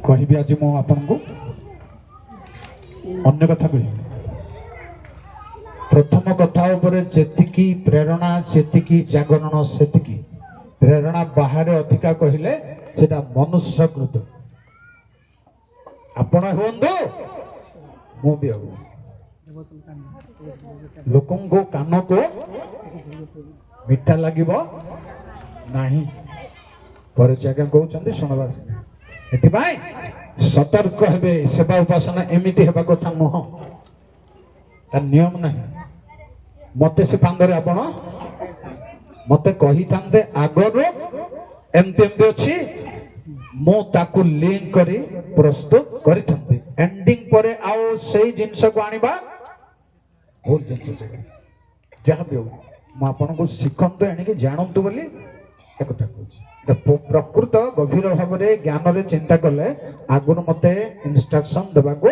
କହିବି ଆଜି ମୁଁ ଆପଣଙ୍କୁ ଅନ୍ୟ କଥା କହିବି। ପ୍ରଥମ କଥା ଉପରେ ଯେତିକି ପ୍ରେରଣା ସେତିକି ଜାଗରଣ ସେତିକି ପ୍ରେରଣା ବାହାରେ ଅଧିକା କହିଲେ ସେଟା ମନୁଷ୍ୟ କୃତ। ଆପଣ ହୁଅନ୍ତୁ ମୁଁ ବି ହଉ ଲୋକଙ୍କୁ କାନକୁ ମିଠା ଲାଗିବ ନାହିଁ ପରେ ଜାଗା କହୁଛନ୍ତି ଶୁଣବା। ଏଥିପାଇଁ ସତର୍କ ହେବେ। ସେବା ଉପାସନା ଏମିତି ହେବା କଥା ନୁହଁ, ତାର ନିୟମ ନାହିଁ। ମତେ ସେ ଫାନ୍ଦରେ ଆପଣ ମତେ କହିଥାନ୍ତେ ଆଗରୁ ଏମିତି ଏମିତି ଅଛି, ମୁଁ ତାକୁ ଲିଙ୍କ କରି ପ୍ରସ୍ତୁତ କରିଥାନ୍ତି। ଏଣ୍ଡିଂ ପରେ ଆଉ ସେଇ ଜିନିଷକୁ ଆଣିବା ଭୁଲ ଜିନିଷ। ଯାହା ବି ହଉ ମୁଁ ଆପଣଙ୍କୁ ଶିଖନ୍ତୁ ଏଣିକି ଜାଣନ୍ତୁ ବୋଲି ଏକଥା କହୁଛି। ପ୍ରକୃତ ଗଭୀର ଭାବରେ ଜ୍ଞାନରେ ଚିନ୍ତା କଲେ ଆଗରୁ ମତେ ଇନଷ୍ଟ୍ରକ୍ସନ ଦେବାକୁ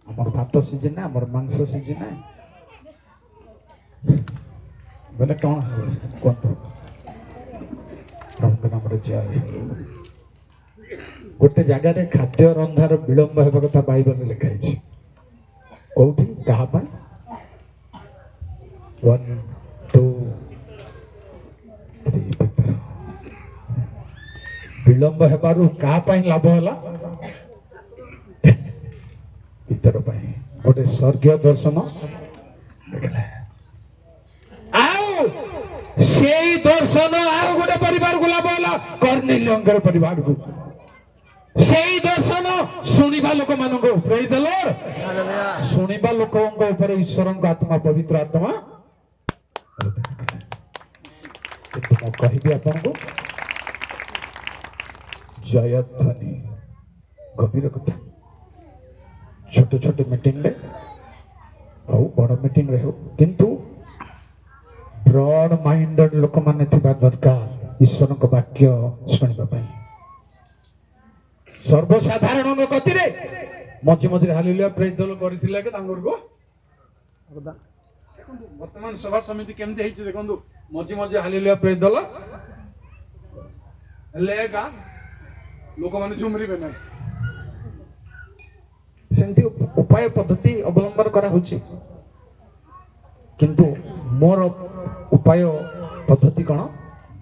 ଆମର ଭାତ ସିଝି ନା ଆମର ମାଂସ ସିଝି ନା ବୋଲେ କଣ ହେବ କୁହନ୍ତୁ। ପ୍ରଭୁଙ୍କ ନାମରେ ଜୟ। ଗୋଟେ ଜାଗାରେ ଖାଦ୍ୟ ରନ୍ଧାର ବିଳମ୍ବ ହେବା କଥା ବାଇବଲରେ ଲେଖା ହେଇଛି। କୋଉଠି କାହା ପାଇଁ? 1 2 3 ବିଳମ୍ବ ହେବାରୁ କାହା ପାଇଁ ଲାଭ ହେଲା? ପିତର ପାଇଁ। ଗୋଟେ ସ୍ୱର୍ଗୀୟ ଦର୍ଶନ ଦେଖିଲେ। ଆଉ ସେଇ ଦର୍ଶନ ଆଉ ଗୋଟେ ପରିବାରକୁ ଲାଭ ହେଲା, କର୍ନେଲିୟଙ୍କର ପରିବାରକୁ। ସେଇ ଦର୍ଶନ ଶୁଣିବା ଲୋକମାନଙ୍କୁ ପ୍ରେଜ୍ ଦ ଲର୍ଡ। ଶୁଣିବା ଲୋକଙ୍କ ଉପରେ ଈଶ୍ୱରଙ୍କ ଆତ୍ମା ପବିତ୍ର ଆତ୍ମା। ମୁଁ କହିବି ଆପଣଙ୍କୁ ଜୟଧ୍ୱନି ଗଭୀର କଥା। ଛୋଟ ଛୋଟ ମିଟିଂରେ ହଉ ବଡ଼ ମିଟିଂରେ ହଉ, କିନ୍ତୁ ବ୍ରଡ ମାଇଣ୍ଡେଡ ଲୋକମାନେ ଥିବା ଦରକାର ଈଶ୍ୱରଙ୍କ ବାକ୍ୟ ଶୁଣିବା ପାଇଁ। ସର୍ବସାଧାରଣଙ୍କ ଗତିରେ ମଝି ମଝିରେ ହାଲେଲୁୟା ପ୍ରେଜ୍ ଦ ଲର୍ଡ କରିଥିଲା କି ତାଙ୍କକୁ ବର୍ତ୍ତମାନ ସଭା ସମିତି କେମିତି ହେଇଛି ଦେଖନ୍ତୁ। ମଝି ମଝି ହାଲେଲୁୟା ପ୍ରେଜ୍ ଦ ଲର୍ଡ ହେଲେ ଏକା ଲୋକମାନେ ଝୁମରିବେ ନାହିଁ। ସେମିତି ଉପାୟ ପଦ୍ଧତି ଅବଲମ୍ବନ କରାହଉଛି, କିନ୍ତୁ ମୋର ଉପାୟ ପଦ୍ଧତି କଣ?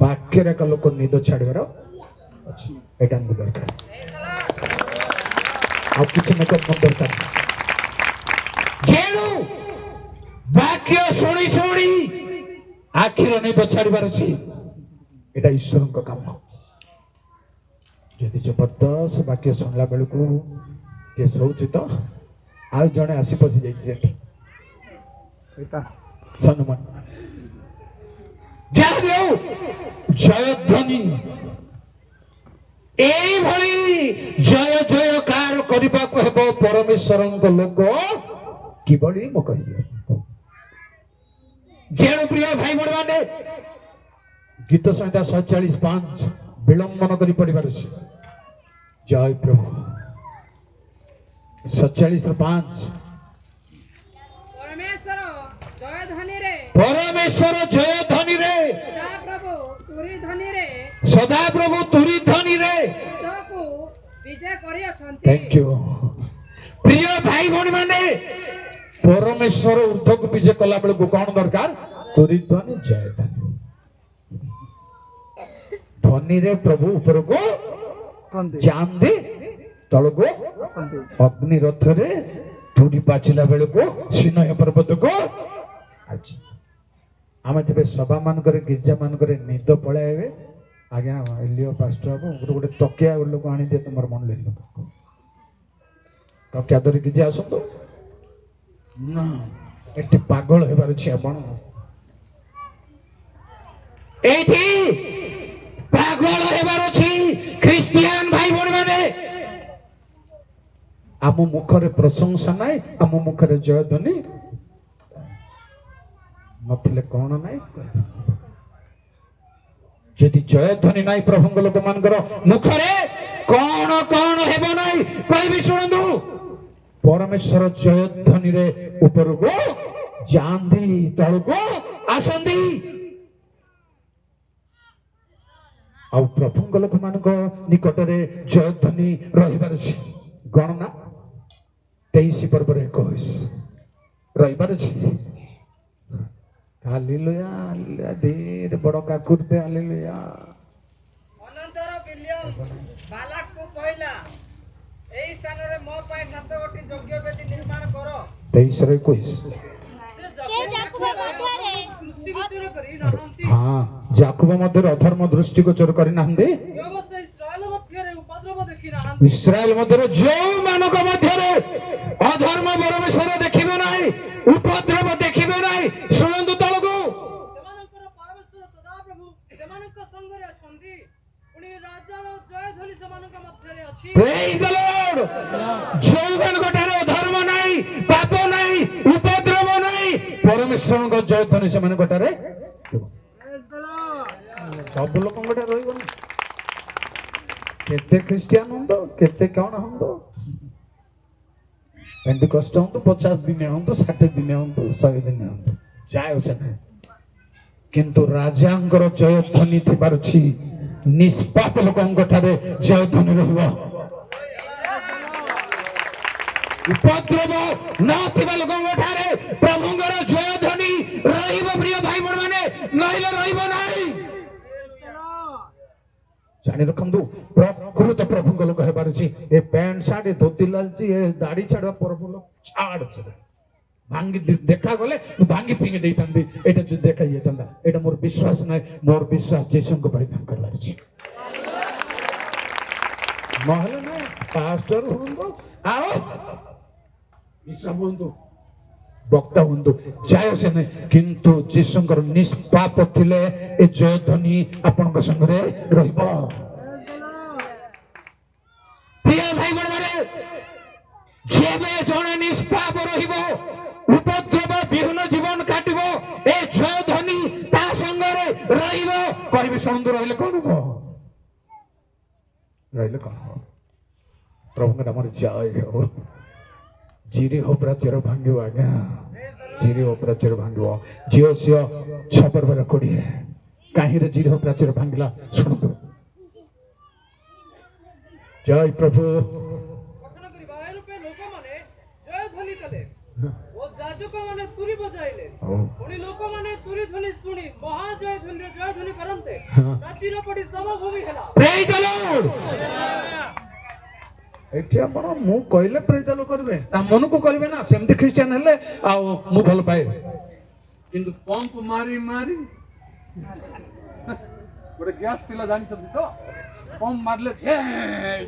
ବାକ୍ୟରେ ଏକ ଲୋକ ନିଦ ଛାଡ଼ିବାର ଅଛି। ଏଇଟା ଆମକୁ ଦରକାର, ଆଉ କିଛି ଦରକାର। ଯେଣୁ ବାକ୍ୟ ଶୁଣି ଶୁଣି ଆଖିର ନିଦ ଛାଡ଼ିବାର ଅଛି। ଏଇଟା ଈଶ୍ୱରଙ୍କ କାମ। ଯଦି ଜବରଦସ୍ତ ବାକ୍ୟ ଶୁଣିଲା ବେଳକୁ କିଏ ଶୋଉଛି ତ ଆଉ ଜଣେ ଆସି ପଶି ଯାଇଛି ସେଠି। ଯାହା ବି ହଉ ଜୟଧ୍ୱନି ଏଇଭଳି ଜୟ ଜୟକାର କରିବାକୁ ହେବ ପରମେଶ୍ୱରଙ୍କ ଲୋକ। କିଭଳି ମୁଁ କହିବି। ଯେଣୁ ପ୍ରିୟ ଭାଇ ଭଉଣୀ ମାନେ ଗୀତ ସଂହିତା 47:5 ବିଳମ୍ବନ କରି ପଢିବାର ଅଛି। ଜୟ ପ୍ରଭୁ। 47:5 ପରମେଶ୍ୱର ଜୟ ଧ୍ୱନିରେ ସଦାପ୍ରଭୁ ତୁରି ଧ୍ୱନିରେ ଥ୍ୟାଙ୍କ ୟୁ। ପ୍ରିୟ ଭାଇ ଭଉଣୀ ମାନେ ପରମେଶ୍ୱର ଉର୍ଦ୍ଧ୍ୱକୁ ବିଜେ କଲା ବେଳକୁ କଣ ଦରକାର? ତୁରି ଧ୍ୱନି, ଜୟ ଧ୍ୱନି। ଧ୍ୱନିରେ ପ୍ରଭୁ ଉପରକୁ ଯାଆନ୍ତି, ତଳକୁ ଅଗ୍ନି ରଥରେ ତୁରି ପାଚିଲା ବେଳକୁ ସିନୟ ପର୍ବତକୁ। ଆମେ ଯେବେ ସଭା ମାନଙ୍କରେ ଗିର୍ଜା ମାନଙ୍କରେ ନିଦ ପଳାଇବେ, ଆଜ୍ଞା ଏଲିଓ ପାଷ୍ଟର ହବ ଗୋଟେ ତକିଆ ଲୋକ ଆଣିଦିଏ ତୁମର ମନ ଲାଗିବ। ତକିଆ ଧରିକି ଯେ ଆସନ୍ତୁ ନା, ଏଠି ପାଗଳ ହେବାର ଅଛି। ଆପଣ ଏଇଠି ପାଗଳ ହେବାର ଅଛି ଖ୍ରୀଷ୍ଟିଆନ ଭାଇ ଭଉଣୀ ମାନେ। ଆମ ମୁଖରେ ପ୍ରଶଂସା ନାହିଁ, ଆମ ମୁଖରେ ଜୟଧ୍ୱନି ନଥିଲେ କଣ ନାହିଁ। ଯଦି ଜୟଧ୍ୱନି ନାହିଁ ପ୍ରଭୁଙ୍କ ଲୋକ ମାନଙ୍କର ମୁଖରେ କଣ କଣ ହେବ ନାହିଁ କହିବି ଶୁଣନ୍ତୁ। ପରମେଶ୍ୱର ଜୟଧ୍ୱନିରେ ଉପରକୁ ଯାଆନ୍ତି, ତଳକୁ ଆସନ୍ତି। ଆଉ ପ୍ରଭୁଙ୍କ ଲୋକମାନଙ୍କ ନିକଟରେ ଜୟଧ୍ୱନି ରହିବାର ଅଛି। ଗଣନା 23 ପର୍ବରେ 21 ରହିବାର ଅଛି। ହାଲେଲୁୟା ହାଲେଲୁୟା ଧୀରେ ବଡ଼ କାକୁରତେ ହାଲେଲୁୟା। ଅନନ୍ତର ବିଲିୟମ ବାଲାକକୁ କହିଲା, ଏହି ସ୍ଥାନରେ ମୋ ପାଇଁ 7 ଗୋଟି ଯଜ୍ଞ ବେଦୀ ନିର୍ମାଣ କର। 23 21 ହଁ ଯାକୁବ ମଧ୍ୟରେ ଅଧର୍ମ ଦୃଷ୍ଟିଗୋଚର କରିନାହାନ୍ତି। ଇସ୍ରାଏଲ ମଧ୍ୟରେ ଯେଉଁମାନଙ୍କ ମଧ୍ୟରେ ଅଧର୍ମ ପରମେଶ୍ୱର ଦେଖିବେ ନାହିଁ, ଉପଦ୍ରବ ଦେଖିବେ ନାହିଁ, ଶୁଣନ୍ତୁ ତଳକୁ, ସେମାନଙ୍କର ପରମେଶ୍ୱର ସଦାପ୍ରଭୁ ସେମାନଙ୍କ ସଙ୍ଗରେ ଅଛନ୍ତି, ପୁଣି ରାଜାର ଜୟଧ୍ୱନି ସେମାନଙ୍କ ମଧ୍ୟରେ ଅଛି। ପ୍ରେଜ୍ ଦ ଲର୍ଡ। ଯେଉଁମାନଙ୍କ ଠାରେ ଅଧର୍ମ ନାହିଁ, ପାପ ନାହିଁ, ଉପଦ୍ରବ ନାହିଁ, ପରମେଶ୍ୱରଙ୍କ ଜୟଧ୍ୱନି ସେମାନଙ୍କ ଠାରେ ସବୁ ଲୋକଙ୍କ ଠାରେ ରହିବନି। କେତେ ଖ୍ରୀଷ୍ଟିଆନ ହୁଅନ୍ତୁ, କେତେ କଣ ହୁଅନ୍ତୁ, ଏମିତି କଷ୍ଟ ହୁଅନ୍ତୁ, 50 ଦିନ ହୁଅନ୍ତୁ, 60 ଦିନ ହୁଅନ୍ତୁ, 100 ଦିନ ହୁଅନ୍ତୁ, ଯାଏ ସେ ନାହିଁ, କିନ୍ତୁ ରାଜାଙ୍କର ଜୟଧ୍ୱନି ଥିବାର ଅଛି। ନିଷ୍ପାପ ଲୋକଙ୍କ ଠାରେ ଜୟଧ୍ୱନି ରହିବ। ଉପଦ୍ରବ ନଥିବା ଲୋକଙ୍କ ଠାରେ ପ୍ରଭୁଙ୍କର ଜୟଧ୍ୱନି ରହିବ। ପ୍ରିୟ ଭାଇ ଭଉଣୀ ମାନେ, ନହେଲେ ରହିବ ନାହିଁ। ଜାଣି ରଖନ୍ତୁ, ପ୍ରକୃତ ପ୍ରଭୁଙ୍କ ଲୋକ ହେବାର ଅଛି। ଏ ପ୍ୟାଣ୍ଟ ସାର୍ଟ, ଏ ଧୋତି ଲାଲଚି, ଏ ଦାଢି ଛାଡ ପ୍ରଭୁ ଲୋକ ଛାଡ, ଭାଙ୍ଗି ଦେଖାଗଲେ ମୁଁ ଭାଙ୍ଗି ଫିଙ୍ଗି ଦେଇଥାନ୍ତି। ଏଇଟା ଯଦି ଦେଖା ଯାଇଥାନ୍ତା, ଏଇଟା ମୋର ବିଶ୍ୱାସ ନାହିଁ। ମୋର ବିଶ୍ୱାସ ଯୀଶୁଙ୍କ ପରିଧାନ କରିବାର ଅଛି। ନହେଲେ ନା ପାଷ୍ଟର ହୁଅନ୍ତୁ, ଆଉ ବିଶ୍ୱାସ ହୁଅନ୍ତୁ, ବକ୍ତା ହୁଅନ୍ତୁ, ଯାଏ ସେ ନାହିଁ, କିନ୍ତୁ ଯୀଶୁଙ୍କର ନିଷ୍ପାପ ଥିଲେ ଏ ଜୟଧ୍ୱନି ଆପଣଙ୍କ ସଙ୍ଗରେ ରହିବ। ପ୍ରିୟ ଭାଇ ଭଉଣୀମାନେ, ଯେବେ ଜଣେ ନିଷ୍ପାପ ରହିବ, ଉପଦ୍ରବ ବିହୀନ ଜୀବନ କାଟିବ, ଏ ଜୟଧ୍ୱନି ତା ସଙ୍ଗରେ ରହିବ। କହିବି ଶୁଣନ୍ତୁ, ରହିଲେ କଣ ହବ? ରହିଲେ କଣ ହବ? ପ୍ରଭୁଙ୍କ ନାମରେ ଜୟ ହବ। ଜିରିହ ପ୍ରାଚୀର ଭାଙ୍ଗିବ, ଆଜ୍ଞା, ଜିରିହ ପ୍ରାଚୀର ଭାଙ୍ଗିବ। ଝିଅ 6 ପର୍ବର 20 କାହିଁରେ ଜିରିହ ପ୍ରାଚୀର ଭାଙ୍ଗିଲା ଶୁଣନ୍ତୁ। ଜୟ ପ୍ରଭୁ। ଲୋକମାନେ ଜୟଧ୍ୱନି କଲେ ଓ ଯାଜକମାନେ ତୁରୀ ବଜାଇଲେ। ପୁଣି ଲୋକମାନେ ତୁରୀ ଧ୍ୱନି ଶୁଣି ମହାଜୟଧ୍ୱନିର ଜୟଧ୍ୱନି କରନ୍ତେ ରାତିର ପଡ଼ି ସମଭୂମି ହେଲା। ପ୍ରେଜ୍ ଦ ଲର୍ଡ। ଏଠି ଆପଣ ମୁଁ କହିଲେ ପ୍ରେଜ୍ ଦ ଲର୍ଡ କରିବେ, ତା ମନକୁ କରିବେ ନା। ସେମିତି ଖ୍ରୀଷ୍ଟିଆନ ହେଲେ ଆଉ ମୁଁ ଭଲ ପାଏ, କିନ୍ତୁ ପମ୍ପ ମାରି ମାରି ଗୋଟେ ଗ୍ୟାସ୍ ଥିଲା ଜାଣିଛନ୍ତି ତ, ପମ୍ପ ମାରିଲେ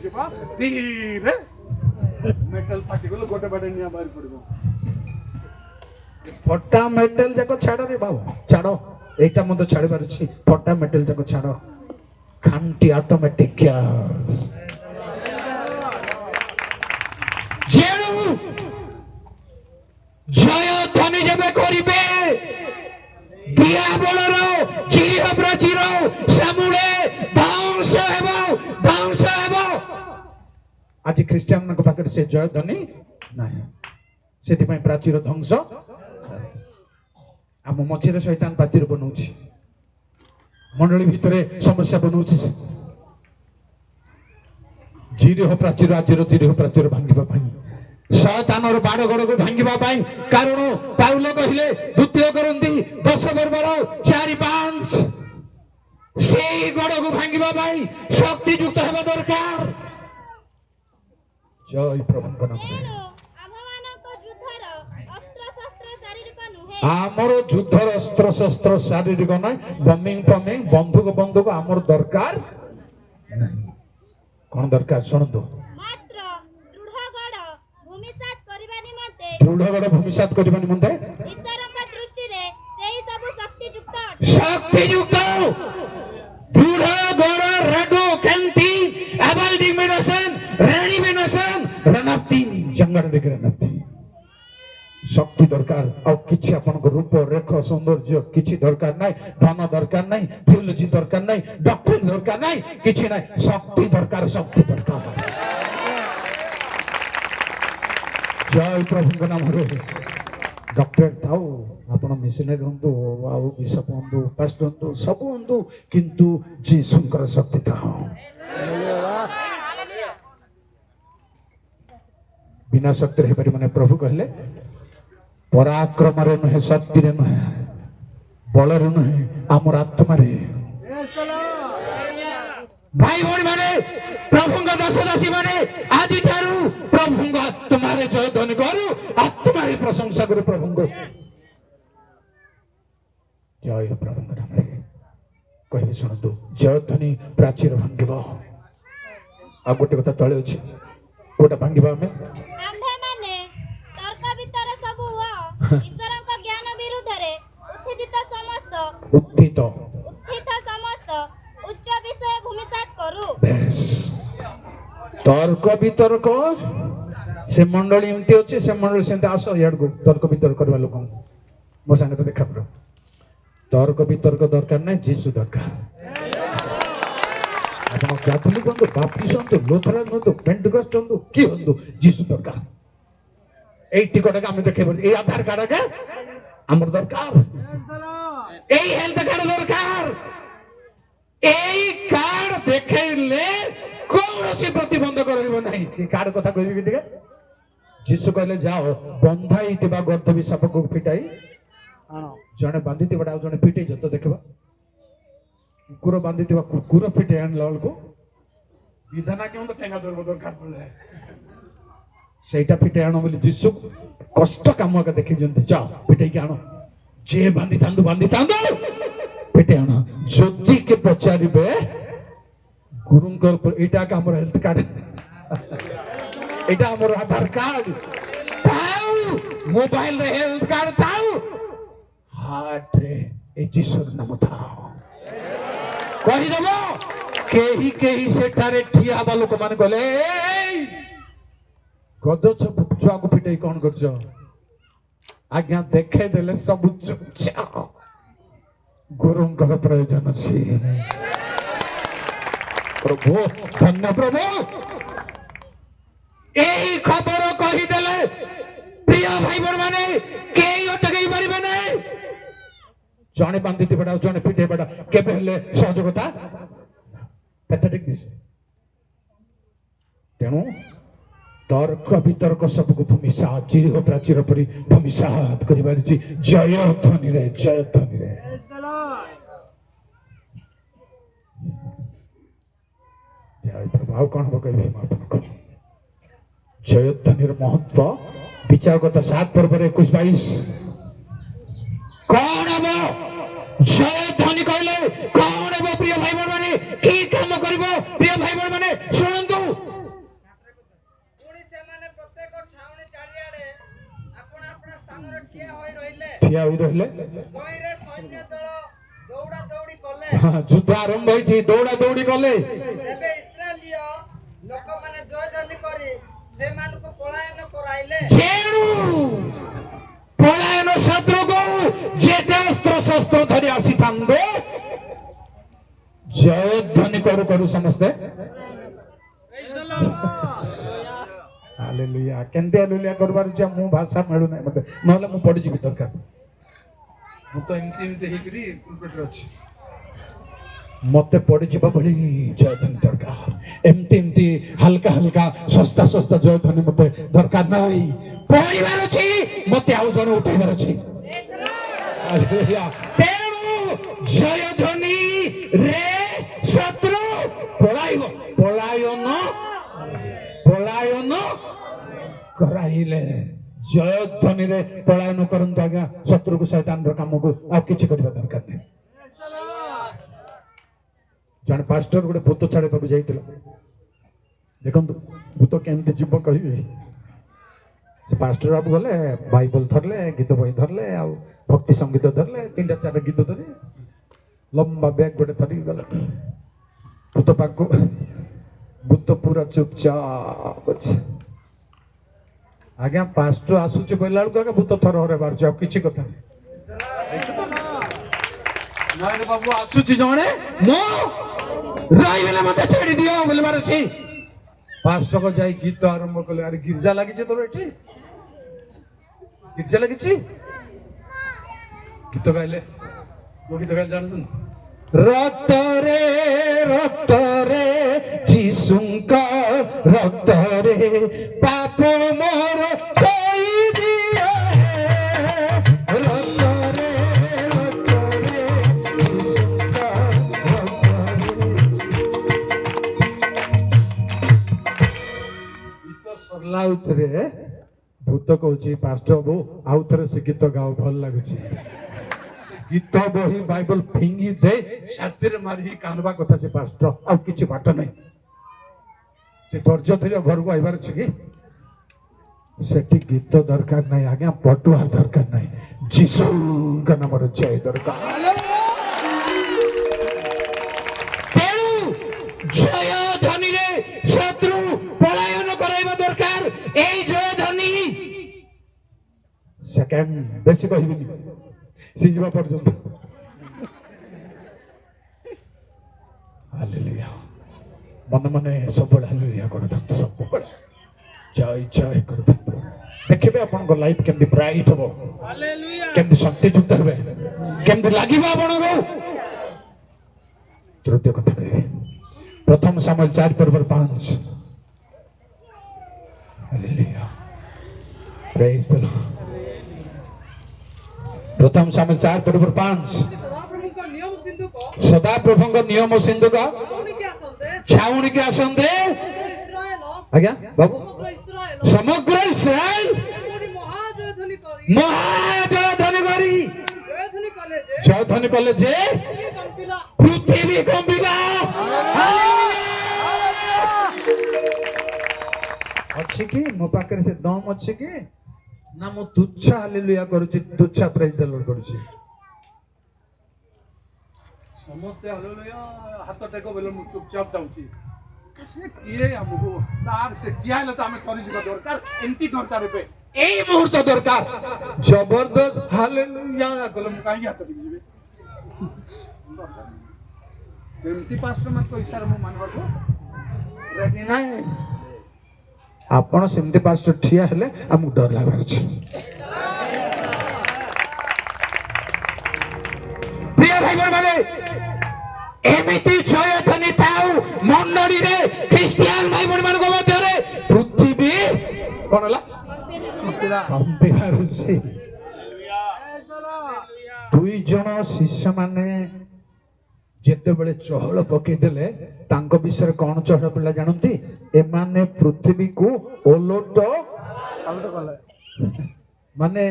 ଯିବା ଧୀରେ ମେଟାଲ ଫାଟିଗଲେ ଗୋଟେ ବାଟେ ନିଆଁ ବାହାରି ପଡିବ। ଫଟା ମେଟାଲ ଯାକ ଛାଡ ରେ ବାବୁ, ଛାଡ। এইটা মধ্যে ছাড়িবার ଅଛି। ଫଟା ମେଟାଲ ଯାକ ଛାଡ, ଖାଣ୍ଟି ଅଟୋମେଟିକ ଗ୍ୟାସ୍। ଜୟଧ୍ୱନି ଯେବେ କରିବେ, ଦିଆବଳର ଚିରିହ ପ୍ରାଚୀର ସାମୁଳେ ଧ୍ୱଂସ ହେବ, ଧ୍ୱଂସ ହେବ। ଆଜି ଖ୍ରୀଷ୍ଟିଆନଙ୍କ ପାଖରେ ସେ ଜୟଧ୍ୱନି ନାହିଁ, ସେଥିପାଇଁ ପ୍ରାଚୀର ଧ୍ୱଂସ। ଆମ ମଝିରେ ଶୈତାନ ପ୍ରାଚୀର ବନଉଛି, ମଣ୍ଡଳୀ ଭିତରେ ସମସ୍ୟା ବନଉଛି। ଜିରିହ ପ୍ରାଚୀର, ଆଜିର ଜିରିହ ପ୍ରାଚୀର ଭାଙ୍ଗିବା ପାଇଁ, ଶୟତାନର ବାଡ଼ଗଡ଼କୁ ଭାଙ୍ଗିବା ପାଇଁ। କାରଣ ପାଉଲ କହିଲେ 2 କରନ୍ତି 10 ପର୍ବର 4-5 ସେଇ ଗଡ଼କୁ ଭାଙ୍ଗିବା ପାଇଁ ଶକ୍ତିଯୁକ୍ତ ହେବା ଦରକାର। ଜୟ ପ୍ରଭୁଙ୍କ ନାମରେ। ଆମର ଯୁଦ୍ଧର ଅସ୍ତ୍ର ଶସ୍ତ୍ର ଶାରୀରିକ ନାହିଁ, ବମିଂ ଫମିଂ ବନ୍ଧୁକ ବନ୍ଧୁକ ଆମର ଦରକାର ନାହିଁ। କଣ ଦରକାର ଶୁଣନ୍ତୁ, ଦୃଢ ଗଡ଼ ଭୂମିସାତ କରିବା ନିମନ୍ତେ ଶକ୍ତିଯୁକ୍ତ ଦୃଢ ଗଡ଼ ରାଡୁ କେନ୍ତି ଆବାଲ ଡିମିନସନ ରେଣିମିନସନ ରଣପ୍ତି ଜଙ୍ଗଲରେ ରଣପ୍ତି ଶକ୍ତି ଦରକାର। ଆଉ କିଛି ଆପଣଙ୍କ ରୂପ ରେଖ ସୌନ୍ଦର୍ଯ୍ୟ କିଛି ଦରକାର ନାହିଁ, ଧନ ଦରକାର ନାହିଁ, ଥିଓଲୋଜି ଦରକାର ନାହିଁ, ଡକ୍ଟ୍ରିନ ଦରକାର ନାହିଁ, କିଛି ନାହିଁ। ଶକ୍ତି ଦରକାର, ଶକ୍ତି ଦରକାର। ଜୟ ପ୍ରଭୁଙ୍କ ନାମରେ डॉक्टर थाउ आपण मिशनरी हंतु आउ बिशप हंतु पास्टर हंतु सब हंतु किंतु जीसुंकर शक्ति थाउ बिना शक्ति रही पारि माने प्रभु कहले पराक्रम रे नहे शक्ति रे नहे बल रे नहे आमर आत्मा रे भाई भौणी माने प्रभुंग दासदासी माने आदि ठारू प्रभुंग आत्मा रे जय ध्वनि करू आत्मा रे प्रशंसा करू प्रभुंग जय प्रभुंग नाम रे कहबे सुनतु जय ध्वनि प्राचीर भांगिब आ गोटे कथा तळे अछि गोटे भांगिबा हमें आंधे माने तर्क वितर सब हुआ ईश्वरଙ୍କ ज्ञान विरुद्धरे उत्थित समस्त उच्च विषय भूमिसात करू बेस तर्क वितर्क से मंडली एमती अच्छे से मंडली सेंते आस याड को तर्क वितर्क करवा लोक मो संगे तो देखा पड़ो तर्क वितर्क दरकार नहीं जीसु दरकार आपण कैथोलिक हंतु बाप्टिस्ट हंतु लुथरान हंतु पेंटिकस्ट हंतु की हंतु जीसु दरकार ए टिकट के हम देखे ए आधार कार्ड के हमर दरकार ए हेल्थ कार्ड दरकार এই কার্ড দেখাইলে কৌনসি প্রতিবন্ধক রহিব নাই কি কার্ড কথা কইবি কি দিকে যিশু কইলে যাও বন্ধা হইতিবা গর্দবি সাপকু ফিটাই আনো জনে বাঁধিতিবা আর জনে ফিটাই যত দেখবা কুকুর বাঁধিতিবা কুকুর ফিটাই আন ললকু বিধানা কেউ তো ঠেঙ্গা ধরব দরকার পড়লে সেইটা ফিটাই আনো বলি যিশু কষ্ট কামকে দেখি জন্তি যাও ফিটাই কি আনো যে বাঁধি তান্দু पेटे आना ज्योति के पचारिबे गुरुंकर एटा का हमर हेल्थ कार्ड एटा हमर आधार कार्ड ताऊ मोबाइल रे हेल्थ कार्ड ताऊ हार्ट रे ए जीसुर नाम थाओ कहि देबो केही सेठारे ठिया बा लोक मान गले गद छुआ को पिटाई कोन करछो आज्ञा देखे देले सब चुप गुरुंकर प्रयोजन अछि प्रभु धन्य प्रभु एही खबर कहि देले प्रिय भाई बहन माने केई अटकई परिबे नै जने बांधिति बडा जने पिटे बडा केबे हेले सहयोगता पैथेटिक दिस तेनु तर्क वितर्क सबको भूमिसा चिर प्राचीर परि भूमिसात करिबार छी जय ध्वनि रे जय प्रभाव कौन हो कहि जय ध्वनि महत्व विचार करता 7 पर्व 21-22 कौन अब जय ध्वनि कहले कौन अब प्रिय भाई बहन माने की काम करबो प्रिय भाई बहन माने सुनंतु पुणी से माने प्रत्येक छावनी चारियाडे आपण आपण स्थान रे ठिया होई रहिले तोइरे सैन्य दल दौड़ा दौड़ी कले हां युद्ध आरंभ होई थी दौड़ा दौड़ी कले एबे इस्राएलियो लोक माने जय ध्वनि करी से मान को पलायन कराइले जेणु पलायन शत्रु को जेते अस्त्र शस्त्र धरि आसी थांदो जय ध्वनि करू समझते हालेलुया केंते हालेलुया करबार जे मु भाषा मेळु नै मते नहले मु पडी जिबि दरकार मु तो एमती हेकरी पुलपेट अछि मते पड़ी जीवा बड़ी जय ध्वनि दरकार एमती हल्का सस्ता जय ध्वनि मते दरकार नहीं पढ़िबार अछि मते आउ जण उठाइबार अछि हालेलुया तेणु जय ध्वनि रे शत्रु पलायन कराइले जय ध्वनि रे पलायन करंतु आज्ञा शत्रु को शैतान रो काम को आ किछि करबा दरकार नै जन पास्टर गोटे भूत छाड़े बाबू जाइथिला देखंतु भूत केमते जीव कहिबे से पास्टर बाबू गले बाइबल धरले गीत बही धरले आ भक्ति संगीत धरले 3-4 गीत धरले लंबा बैग गोटे धरी गले भूत पाको भूत पूरा चुपचाप अछि आज्ञा पास्टर आसुचे कहला को आगे भूत थर हरे बार जाओ किछि कथा नारे बाबू आसुची जणे मो राई बेला मते छाड़ी दियो बोले मार छी पास्टर को जाई गीत आरंभ कले अरे गिरजा लागि जे तोर एठी गिर्जा लगी गीत गाइले वो गीत गाइले जानसन रक्त रे जीसुका रक्त रे पाप मोर कोई दिया रक्त रे जीसुका गीत सरला उतरे भूत कहूँ पास्टर बाबू आउ थे से गीत गाओ भल लगुच गीत बही बाइबल फिंगी दे छाती मारी कानवा कथा से पास्टर आउ कि बाट नहीं से धैर्य धीरे घर को आइबार अच्छे कि सेठी गीत दरकार नहीं आज्ञा पटुआर दरकार नहीं जीसु का नाम जय दरकार जय ध्वनि रे शत्रु पलायन कराइबा दरकार ए जय ध्वनि सेकेंड बेसी कहबिनी सिजबा पर्यंत हालेलुया मन मन सब हालेलुया कर दंत सब जय जय कर दंत देखबे आपन को लाइफ केमदी ब्राइट हो हालेलुया केमदी शक्ति युक्त होबे केमदी लागिबा आपन को तृतीय कथा कहिबे प्रथम Samuel 4:5 hallelujah praise the Lord प्रथम सामुएल 4:5 सदा प्रभु का नियम सिंधु का छाउनी के आसंदे आज्ञा बाबू समग्र इस्राएल महाजय ध्वनि करी जय ध्वनि कले जे पृथ्वी कंपिला अच्छी की मो पाकर से दम अच्छी की ना मो तुच्छा हालेलुया करूची तुच्छा प्रेज द लॉर्ड करूची समस्ते हालेलुया हाथ टेको बेलो मु चुपचाप जाउची से किए हमको तार से जियाले तो हमें करी जुगा दरकार एंती दरकार पे एई मुहूर्त दरकार जबरदस्त हालेलुया कलम काई हाथ दिबे एंती पास्टर मत को इशारा मु मानबा को रेडी नाही आपण सेमती पास्टर ठिया हेले हमु डर लागार छी प्रिय भाई माने एमिति जय ध्वनि थाउ मंडली रे क्रिश्चियन भाई मान को मध्य रे पृथ्वी कोन हला कंपिला रुसी दुई जण शिष्य माने जेते बेले चहल पकई देले तांको विषय कोन चहल पिला जानंती एमाने पृथ्वी को ओलोट माने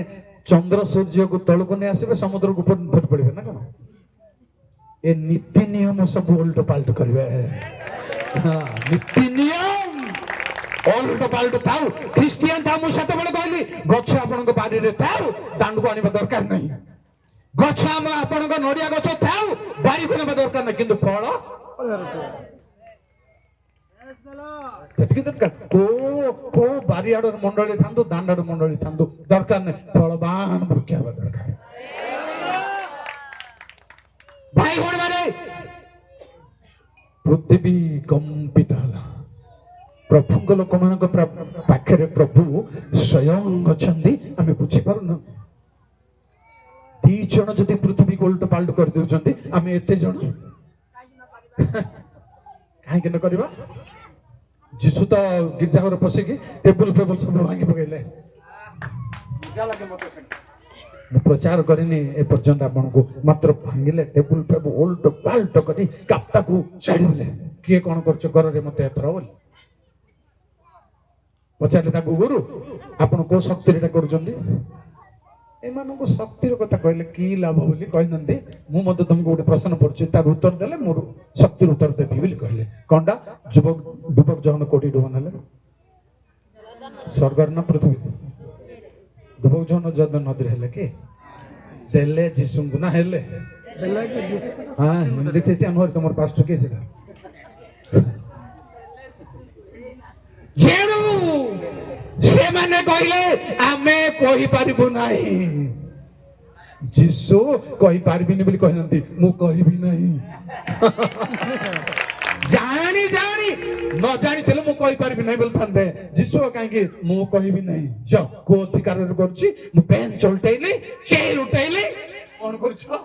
चंद्र सूर्य को तळ को ने आसीबे समुद्र को ऊपर फट पड़िबे ना कोन ए नीति नियम सब उल्ट पाल्ट करबे हां नीति नियम उल्ट पाल्ट थाउ क्रिश्चियन था मु साथे बेले कहली गछ आपन को बारी रे थाउ दांड को आनिबा दरकार नहीं गछ हम आपन को नडिया गछ थाउ बारी को आनिबा दरकार नहीं किंतु फळ दरकार को बारियाड़ मंडली था दांडाड़ मंडली था दरकार नहीं फलवान वृक्ष हवा दरकार भाई भौणी माने पृथ्वी कंपित हला प्रभु लोक मान पाखे प्रभु स्वयं अच्छा आम बुझी पारन दी जन जदि पृथ्वी को उल्ट पाल्ट कर देउछंती आम एते जन कहीं न करवा जीशु तो गिरजा घर पशिकी टेबुल फेबुल सब भांगी पकड़े प्रचार करनी ए पर्यंत आपन को मात्र भांगिले टेबुल फेबुल उल्ट पाल्ट करी काप्ता को छाड़ी देले किए कोन करछ घर रे मते एथरा बोल पचारे ताकू गुरु आपन को शक्ति रे करूछंदी ए मानो को शक्ति रो कथा कहले की लाभ बोली कहि नंदी मु मते तुमको गोटे प्रश्न पड़छि तार उत्तर देले मोर शक्ति उत्तर देबी बोली कहले कोनडा युवक जहन कोटी डुबनले स्वर्गर न पृथ्वी युवक जहन जद नदी हेले के देले जीसु गुना हेले हां हिंदी थे हमर तुमर पास्टर के सिखा जेणु से माने कहले आमे कहि पारिबो नाही जीसु कहि पारबिनी बोली कहनंती मु कहिबी नाही जानी न जानी तेले मु कहि परिबि नै बोलथान्ते जीसु काहेकि मु कहिबि नै ज को अधिकार करछि मु पेन चलटेइली चेयर उठेइली कोन करछो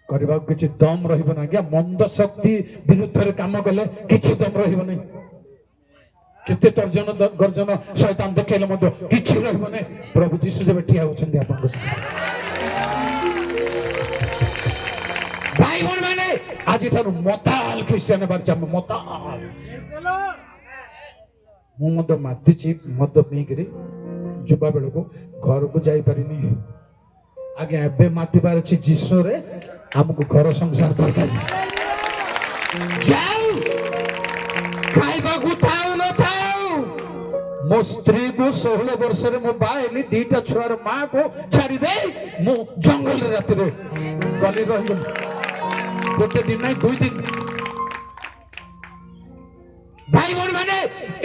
करबा किछि दम रहिबो ना क्या मंद शक्ति विरुद्ध रे काम कले किछि दम रहिबो नै केते तर्जन गर्जन शैतान देखेले मध्य किछि रहिबो नै प्रभु जीसु जब ठिया होछन्ती आपन भाई बहन माने आज थारु मताल ख्रिस्टियन बारचा मताल मु मद मातिची मद पीकरी जुबा बेल को घर को जाई परिनी आगे एबे मातिबार अछि जीसु रे हमको घर संसार दरकार जाऊ खाइबा को थाउ न थाउ मो स्त्री को 16 वर्ष रे मो बाइली दीटा छुआर मां को छाड़ी दे मु जंगल रे रात रे गली रही गोटे दिन नहीं 2 दिन भाई बहन माने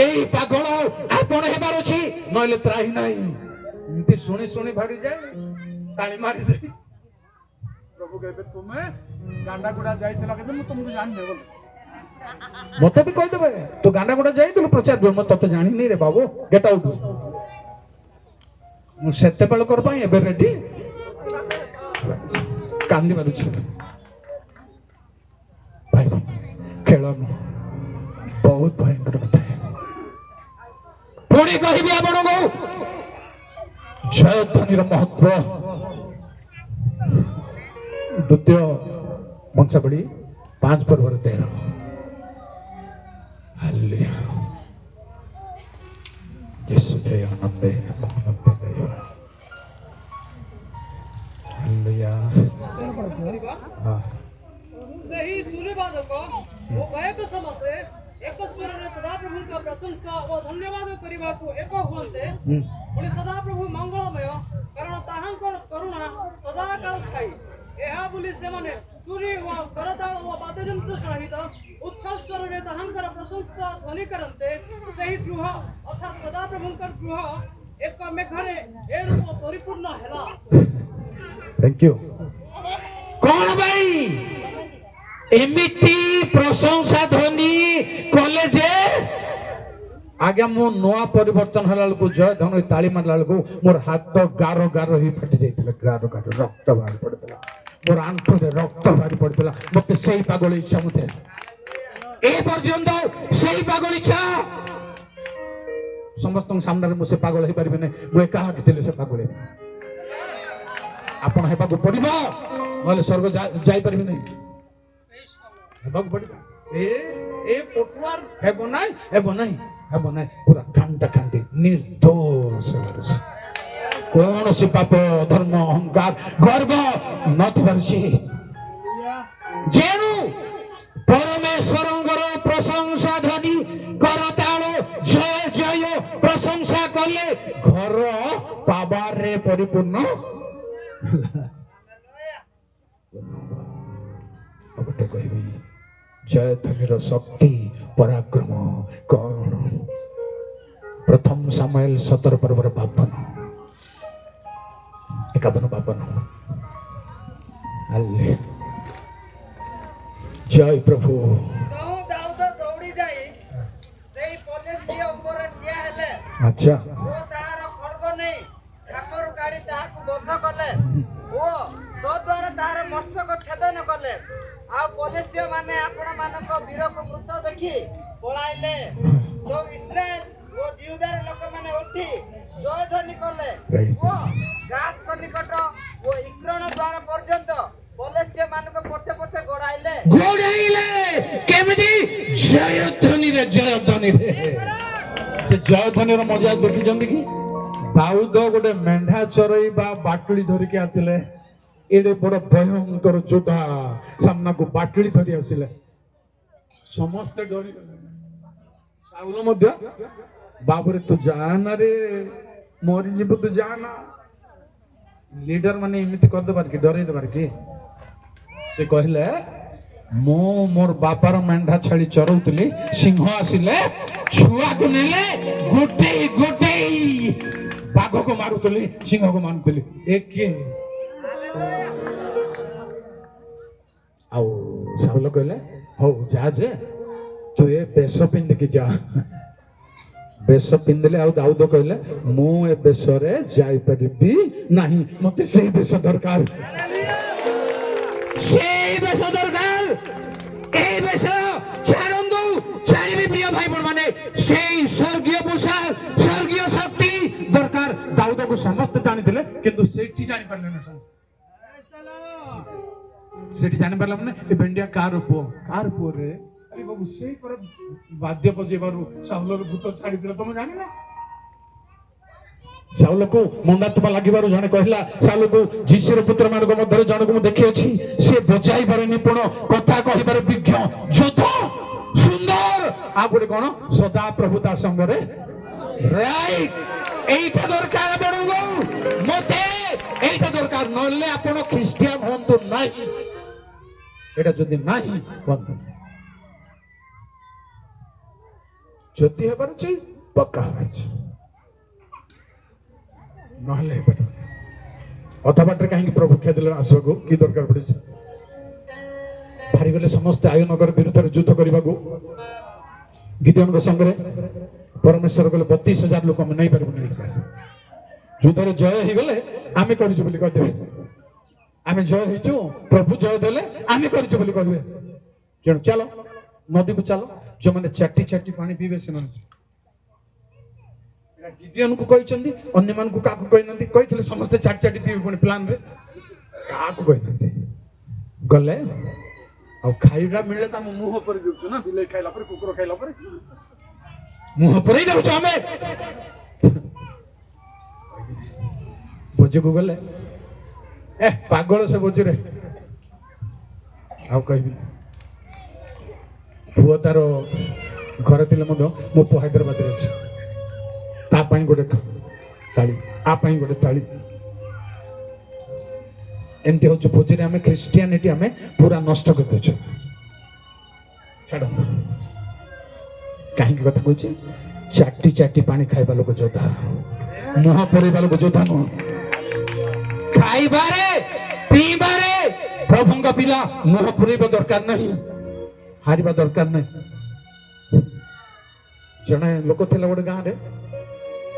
एई पागल आपण हेबार अछि नले त्राही नाही इनती सुनी सुनी भारी जाए ताली मारी दे प्रभु कहबे तुमे गांडा गुडा जाइतला के मु तुमको जान ने बोल मते भी कह देबे तो गांडा गुडा जाइतलो प्रचार दे मते तते जानि नै रे बाबू गेट आउट मु सेते बेल कर पाए एबे रेडी कांदी मारू छी भाई खेलन बहुत भयंकर कथा है पुणी कहबी आपण को जय ध्वनि महत्व द्वितीय वंशावली 5 पर्व 13 हालेलुया यीशु जय आनंद हालेलुया हां ସେହି ତୁରୀବାଦକ ଓ ଗାୟକ ସମସ୍ତେ ଏକ ସ୍ୱରରେ ସଦାପ୍ରଭୁଙ୍କ ପ୍ରଶଂସା ଓ ଧନ୍ୟବାଦ କରିବାକୁ ଏକ ହୁଅନ୍ତେ ପୁଣି ସଦାପ୍ରଭୁ ମଙ୍ଗଳମୟ କାରଣ ତାହାଙ୍କର କରୁଣା ସଦାକାଳ ସ୍ଥାୟୀ ଏହା ବୋଲି ସେମାନେ ତୁରୀ ଓ କରତାଳ ଓ ବାଦ୍ୟଯନ୍ତ୍ର ସହିତ ଉଚ୍ଚ ସ୍ୱରରେ ତାହାଙ୍କର ପ୍ରଶଂସା ଧ୍ୱନି କରନ୍ତେ ସେହି ଗୃହ ଅର୍ଥାତ୍ ସଦାପ୍ରଭୁଙ୍କର ଗୃହ ଏକ ମେଘରେ ଏ ରୂପ ପରିପୂର୍ଣ୍ଣ ହେଲା थैंक यू कौन भाई एमिति प्रशंसा ध्वनि कॉलेज आगे मो नवा परिवर्तन हलाल को जय धन ताली मारला को मोर हाथ गारो गारो ही फट जाइतला गारो गारो रक्त बाहर पड़तला मोर आंखो रे रक्त बाहर पड़तला मते सेही पागल इच्छा मते ए पर्यंत सेही पागल इच्छा समस्त सामने रे मुसे पागल हे परबे नै मो एका हाकितले से पागल आपण हेबा को पड़िबो नले स्वर्ग जाई परबे नै हेबा को पड़िबो ए पटवार हेबो नै पूरा ठंडा ठंडी निर्दोष कौन सी पाप धर्म अहंकार गर्व नथबरसी जेणु परमेश्वरंगर प्रशंसा ध्वनि करताल जय जय प्रशंसा कले घर पाबार रे परिपूर्ण अबटे कहबी जय ध्वनिर शक्ति पराक्रम कौन प्रथम सामुएल 17 पर्व 51 हाले जय प्रभु तहु दाऊद दौड़ी जाई सेही पलेस्टिय ऊपर ठिया हेले अच्छा ओ तार खड़ग नहीं खामर गाड़ी ताहाकु बंध कले ओ तो द्वारा तार मस्तक छेदन कले आ पलेस्टिय माने आपण मानक वीर को मृत देखि पळाइले तो इस्राएल ओ जिहुदार लोक माने उठी जय ध्वनि कले ओ गात निकट ओ इक्रण द्वार पर्यंत पलेस्टिय मानक पछे पछे गोड़ाइले केमिति जय ध्वनि रे से जय ध्वनि रो मजा देखि जंदी की दाऊद गोटे मेंढा चरई बा बाटुली धरि के आथिले एडे बड़ भयंकर जोधा सामना को बाटुली धरि आसिले समस्त डरी साउल मध्य बाबरे तू जाना रे मोरी जीव तू जाना लीडर माने इमिति कर दबार की डरे दबार की से कहले मो मोर बापार मेंढा छाड़ी चरौतली सिंह आसिले छुआ को नेले गोटे गोटे बाघ को मारुतली सिंह को मारुतली एक के आओ साउल कहले हो जा जे ତୁ ଏ ବେଶ ପିନ୍ଧିକି ଯା। ବେଶ ପିନ୍ଧିଲେ ଆଉ ଦାଉଦ କହିଲେ ମୁଁ ଏ ବେଶରେ ଯାଇପାରିବି ନାହିଁ, ମତେ ସେଇ ବେଶ ଦରକାର, ସେଇ ବେଶ ଦରକାର। এই বেশ ছাড়ন্তু ছাড়িবি প্রিয় ভাই বোন মানে সেই স্বর্গীয় পোশাক স্বর্গীয় শক্তি দরকার। দাউদକୁ ସମସ୍ତେ ଜାଣିଥିଲେ କିନ୍ତୁ ସେଇଠି ଜାଣିପାରିଲେ ନା ସମସ୍ତେ। ସେଠି ଜାଣିପାରିଲା ମାନେ ଏ ଭେଣ୍ଡିଆ କାର ପୁଅରେ ଆରେ ବାବୁ ସେଇ ପରେ ବାଦ୍ୟ ବଜେଇବାରୁ ସାଉଲର ଭୂତ ଛାଡିଥିଲା, ତମେ ଜାଣିନ? ସାଉଲକୁ ମନ୍ଦାତ୍ମା ଲାଗିବାରୁ ଜଣେ କହିଲା ସାଉଲକୁ ଯୀଶୁର ପୁତ୍ର ମାନଙ୍କ ମଧ୍ୟରେ ଜଣକୁ ମୁଁ ଦେଖିଅଛି, ସେ ବଜାଇବାରେ ନିପୁଣ, କଥା କହିବାରେ ବିଜ୍ଞ, ଯୋଦ୍ଧା, ସୁନ୍ଦର, ଆଉ ଗୋଟେ କଣ ସଦା ପ୍ରଭୁ ତା ସଙ୍ଗରେ। ରାଇଟ, এইটা দরকার ଆପଣଙ୍କୁ, ମତେ এইটা দরকার, ନହେଲେ ଆପଣ ଖ୍ରୀଷ୍ଟିଆନ ହୁଅନ୍ତୁ ନାହିଁ। এটা ଯଦି ନାହିଁ ବନ୍ଧୁ, ଯଦି ହେବାର ଅଛି ପକ୍କା ହେବାର ଅଛି, ନହେଲେ ହେଇପାରିବ। ଅଧା ବାଟରେ କାହିଁକି ପ୍ରଭୁ ଖେଦିଲେ ଆସିବାକୁ, କି ଦରକାର ପଡିଛି? ବାହାରିଗଲେ ସମସ୍ତେ ଆୟନଗର ବିରୁଦ୍ଧରେ ଯୁଦ୍ଧ କରିବାକୁ। ଗିଦିଓନଙ୍କ ସଙ୍ଗରେ ପରମେଶ୍ୱର କହିଲେ 32,000 ଲୋକ ଆମେ ନେଇପାରିବୁନି। ଯୁଦ୍ଧରେ ଜୟ ହେଇଗଲେ ଆମେ କରିଛୁ ବୋଲି କହିଦେବେ, ଆମେ ଜୟ ହେଇଛୁ, ପ୍ରଭୁ ଜୟ ଦେଲେ ଆମେ କରିଛୁ ବୋଲି କହିବେ। ତେଣୁ ଚାଲ ନଦୀକୁ ଚାଲ, ଯୋଉମାନେ ଚାଟି ଚାଟି ପାଣି ପିଇବେ ସେମାନେ। ଗିଦିଓନକୁ କହିଛନ୍ତି, ଅନ୍ୟମାନଙ୍କୁ କାହାକୁ କହିନାହାନ୍ତି। କହିଥିଲେ ସମସ୍ତେ ଚାଟି ଚାଟି ପିଇବେ ପୁଣି ପ୍ଲାନରେ, କାହାକୁ କହିନାହାନ୍ତି। ଗଲେ ଆଉ ଖାଇବା ମିଳିଲେ ତ ଆମ ମୁହଁ ଉପରେ ଦେଉଛୁ ନା, ବିଲେଇ ଖାଇଲା ପରେ, କୁକୁର ଖାଇଲା ପରେ ମୁହଁ ଉପରେ ଦେଉଛୁ ଆମେ। ଭୋଜିକୁ ଗଲେ ପାଗଳ ସେ ଭୋଜିରେ, ଆଉ କହିବି ପୁଅ ତାର ଘରେ ଥିଲେ ମଧ୍ୟ ମୋ ପୁଅ ହାଇଦ୍ରାବାଦରେ ଅଛି, ତା ପାଇଁ ଗୋଟେ ତାଳି, ଆ ପାଇଁ ଗୋଟେ ତାଳି। ଏମିତି ହଉଛି ଭୋଜିରେ ଆମେ ଖ୍ରୀଷ୍ଟିଆନିଟି ଆମେ ପୁରା ନଷ୍ଟ କରିଦେଉଛୁ। ଛାଡ଼, କାହିଁକି କଥା କହୁଛି? ଚାଟି ଚାଟି ପାଣି ଖାଇବା ଲୋକ ଯୋଦ୍ଧା, ମୁହଁ ପରେଇବା ଲୋକ ଯୋଦ୍ଧା ନୁହଁ। ଖାଇବାରେ ପିଇବାରେ ପ୍ରଭୁଙ୍କ ପିଲା ମୁହଁ ପୁରେଇବା ଦରକାର ନାହିଁ, ହାରିବା ଦରକାର ନାହିଁ। ଜଣେ ଲୋକ ଥିଲା ଗୋଟେ ଗାଁରେ,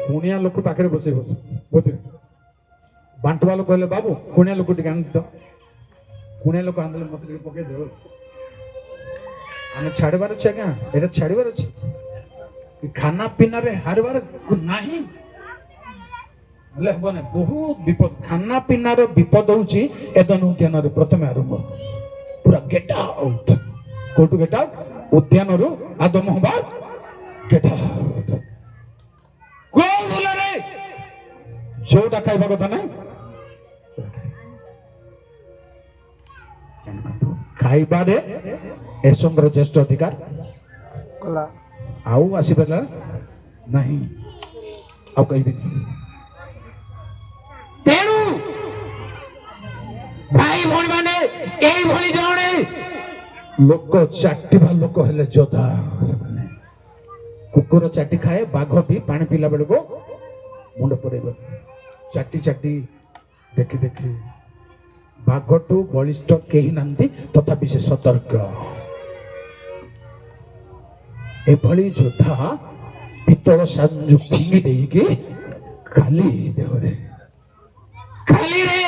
କୁଣିଆ ଲୋକ ପାଖରେ ବସେଇ ବୁଝିଲେ, ବାଣ୍ଟୁଆ ଲୋକ କହିଲେ ବାବୁ କୁଣିଆ ଲୋକ ଟିକେ ଆଣି ଦିଅ। କୁଣିଆ ଲୋକ ଆଣିଦେଲେ ମତେ ଟିକେ ପକେଇ ଦେବ, ଆମେ ଛାଡ଼ିବାର ଅଛି ଆଜ୍ଞା, ଏଇଟା ଛାଡ଼ିବାର ଅଛି। ଖାନା ପିନାରେ ହାରିବାର ନାହିଁ, ହେଲେ ହବନି, ବହୁତ ବିପଦ। ଖାନା ପିନାର ବିପଦ ହଉଛି ଏଦନ ଉଦ୍ୟାନରେ ପ୍ରଥମେ ଆରମ୍ଭ, ପୁରା ଗେଟ୍ ଆଉଟ୍। କୋଉଠୁ ଗେଟ୍ ଆଉଟ୍? ଉଦ୍ୟାନରୁ ଆଦମ ହବା ଗେଟ୍ ଆଉଟ୍। କୋଉ ଭୁଲରେ ଯୋଉଟା ଖାଇବା କଥା ନାହିଁ, ଖାଇବାରେ ଏସଙ୍କର ଜ୍ୟେଷ୍ଠ ଅଧିକାର କଲା, ଆଉ ଆସିପାରିଲା ନାହିଁ, ଆଉ କହିବିନି। ତେଣୁ ଭାଇ ଭଉଣୀ ମାନେ ଏଇଭଳି ଜଣେ ଲୋକ ଚାଟିବା ଲୋକ ହେଲେ ଯୋଦ୍ଧା ସେମାନେ। କୁକୁର ଚାଟି ଖାଏ, ବାଘ ବି ପାଣି ପିଇଲା ବେଳକୁ ମୁଣ୍ଡ ପରେଇବ। ଚାଟି ଚାଟି ଦେଖି ଦେଖି ବାଘଠୁ ବଳିଷ୍ଠ କେହି ନାହାନ୍ତି, ତଥାପି ସେ ସତର୍କ। ଏଭଳି ଯୋଦ୍ଧା ପିତ୍ତଳ ସାଞ୍ଜୁ ଫିଙ୍ଗି ଦେଇକି ଖାଲି ଦେହରେ ଖାଲିରେ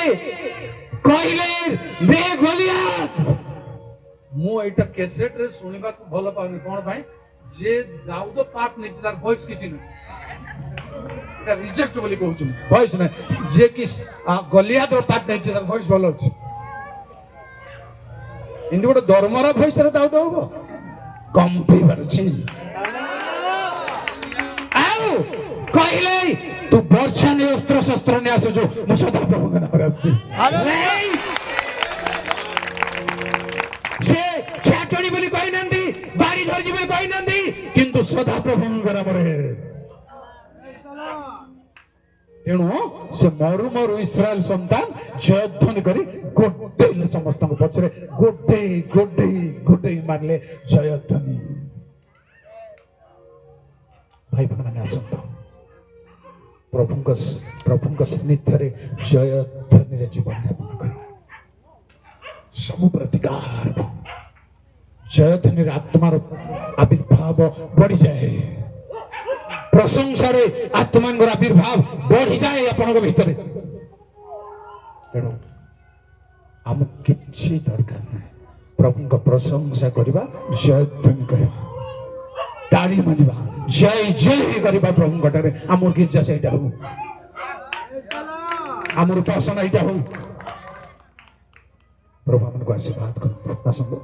କହିଲେ ବେ ଗୋଲିଆତ। ମୁଁ ଏଇଟା କ୍ୟାସେଟରେ ଶୁଣିବାକୁ ଭଲ ପାଉନି, କଣ ପାଇଁ? ଯେ ଦାଉଦ ପାର୍ଟ ନେଇଛି ତାର ଭଏସ କିଛି ନାହିଁ, এটা রিজেক্ট বলি কହୁଛନ୍ତି, ভয়েস না। যে কি গলিয়াতর পার্ট নেইছে তার ভয়েস ভালো আছে, কিন্তু ଗୋଟେ ଦରମର ଭଏସରେ ଦାଉଦ ହବ କମ୍ପି ପାରୁଛି। ଆଉ କହିଲେ ତୁ ବର୍ଷା ନେଇ ଅସ୍ତ୍ର ଶସ୍ତ୍ର ନେଇ ଆସୁଛୁ, ମୁଁ ସଦା ପ୍ରଭୁଙ୍କ ନାମରେ ଆସୁଛି। ସେ ଚାଟଣି ବୋଲି କହିନାହାନ୍ତି, ବାଡ଼ି ଧରିଛି ବୋଲି କହିନାହାନ୍ତି, କିନ୍ତୁ ସଦା ପ୍ରଭୁଙ୍କ ନାମରେ। ତେଣୁ ସେ ମରୁ ମରୁ ଇସ୍ରାଏଲ ସନ୍ତାନ ଜୟଧ୍ୱନି କରି ଗୋଡେଇଲେ ସମସ୍ତଙ୍କ ପଛରେ, ଗୋଡେଇ ଗୋଡେଇ ଗୋଡେଇ ମାରିଲେ ଜୟଧ୍ୱନି। ଭାଇ ଭଉଣୀମାନେ ଆସନ୍ତୁ, ପ୍ରଭୁଙ୍କ ସାନ୍ନିଧ୍ୟରେ ଜୟଧ୍ୱନିରେ ଜୀବନଯାପନ କର। ସବୁ ପ୍ରତିକାର ଜୟଧ୍ୱନିରେ आविर्भाव बढ़ी जाए प्रशंसा रे आत्मा आविर्भाव बढ़ी जाए आपण भीतर तेणु आम किसी दरकार ना प्रभु को प्रशंसा करवा जय ध्वनि करवा ताली मानिबा जय जय करवा प्रभु कटरे आम गिरजा से हो आम उपासना यहाँ हो प्रभु हमको आशीर्वाद करो।